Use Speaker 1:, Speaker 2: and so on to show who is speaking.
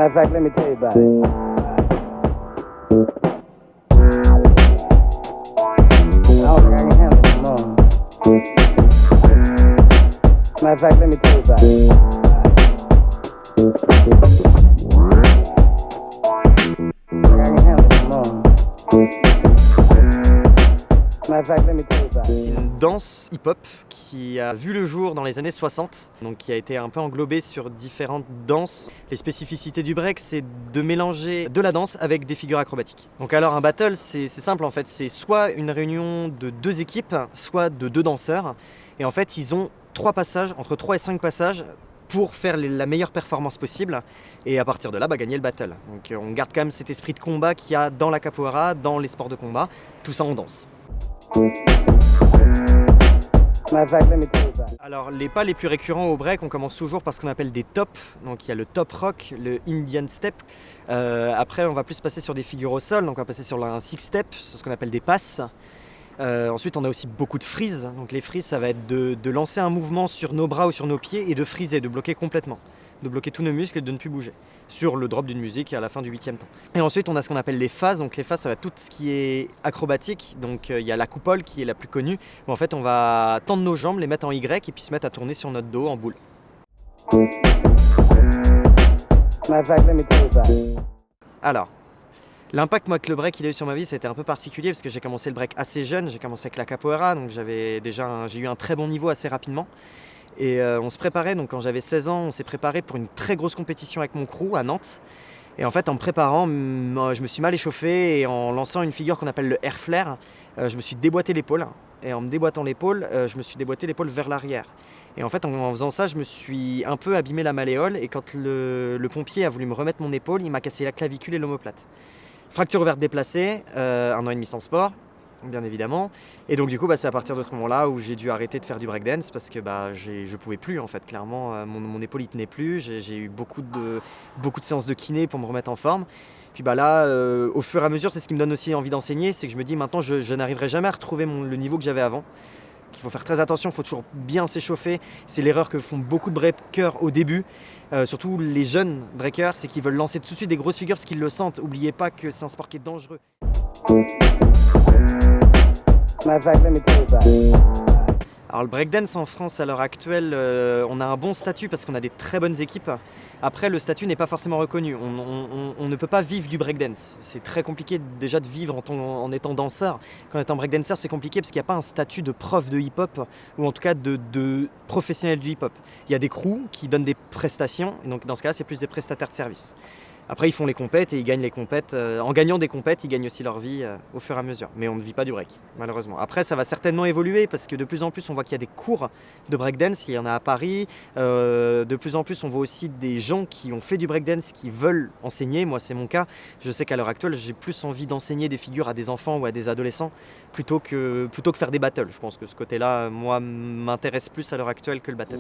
Speaker 1: Matter of fact, let me tell you about it. I don't think I can handle it no more. Matter of fact, let me tell you about it.
Speaker 2: C'est une danse hip-hop qui a vu le jour dans les années 60, donc qui a été un peu englobée sur différentes danses. Les spécificités du break, c'est de mélanger de la danse avec des figures acrobatiques. Donc alors un battle, c'est simple en fait, c'est soit une réunion de deux équipes, soit de deux danseurs, et en fait ils ont 3 passages, entre 3 et 5 passages, pour faire la meilleure performance possible et à partir de là gagner le battle. Donc on garde quand même cet esprit de combat qu'il y a dans la capoeira, dans les sports de combat, tout ça en danse. Alors les pas les plus récurrents au break, on commence toujours par ce qu'on appelle des tops. Donc il y a le top rock, le Indian step. Après on va plus passer sur des figures au sol, donc on va passer sur un six step, ce qu'on appelle des passes. Ensuite on a aussi beaucoup de freeze, donc les freeze ça va être de lancer un mouvement sur nos bras ou sur nos pieds et de freezer, de bloquer complètement, de bloquer tous nos muscles et de ne plus bouger, sur le drop d'une musique à la fin du 8e temps. Et ensuite on a ce qu'on appelle les phases, donc les phases ça va être tout ce qui est acrobatique, donc il y a la coupole qui est la plus connue, où en fait on va tendre nos jambes, les mettre en Y et puis se mettre à tourner sur notre dos en boule. Alors, l'impact moi que le break il a eu sur ma vie, c'était un peu particulier parce que j'ai commencé le break assez jeune, j'ai commencé avec la capoeira, donc j'ai eu un très bon niveau assez rapidement. Et on se préparait, donc quand j'avais 16 ans, on s'est préparé pour une très grosse compétition avec mon crew à Nantes. Et en fait en me préparant, je me suis mal échauffé et en lançant une figure qu'on appelle le air flare, je me suis déboîté l'épaule. Et en me déboîtant l'épaule, je me suis déboîté l'épaule vers l'arrière. Et en fait en faisant ça, je me suis un peu abîmé la malléole et quand le pompier a voulu me remettre mon épaule, il m'a cassé la clavicule et l'omoplate. Fracture ouverte déplacée, 1 an et demi sans sport, bien évidemment. Et donc du coup, c'est à partir de ce moment-là où j'ai dû arrêter de faire du breakdance parce que je pouvais plus en fait. Clairement, mon épaule il tenait plus. J'ai eu beaucoup de séances de kiné pour me remettre en forme. Puis là, au fur et à mesure, c'est ce qui me donne aussi envie d'enseigner, c'est que je me dis maintenant, je n'arriverai jamais à retrouver le niveau que j'avais avant. Il faut faire très attention, il faut toujours bien s'échauffer. C'est l'erreur que font beaucoup de breakers au début, surtout les jeunes breakers, c'est qu'ils veulent lancer tout de suite des grosses figures parce qu'ils le sentent. N'oubliez pas que c'est un sport qui est dangereux. Alors le breakdance en France à l'heure actuelle, on a un bon statut parce qu'on a des très bonnes équipes. Après le statut n'est pas forcément reconnu, on ne peut pas vivre du breakdance. C'est très compliqué déjà de vivre en étant danseur. Quand on est en breakdancer c'est compliqué parce qu'il n'y a pas un statut de prof de hip-hop ou en tout cas de professionnel du hip-hop. Il y a des crews qui donnent des prestations et donc dans ce cas-là c'est plus des prestataires de services. Après ils font les compètes et ils gagnent les compètes. En gagnant des compètes, ils gagnent aussi leur vie au fur et à mesure. Mais on ne vit pas du break, malheureusement. Après ça va certainement évoluer parce que de plus en plus on voit qu'il y a des cours de breakdance, il y en a à Paris. De plus en plus on voit aussi des gens qui ont fait du breakdance qui veulent enseigner. Moi c'est mon cas. Je sais qu'à l'heure actuelle j'ai plus envie d'enseigner des figures à des enfants ou à des adolescents plutôt que faire des battles. Je pense que ce côté-là, moi, m'intéresse plus à l'heure actuelle que le battle.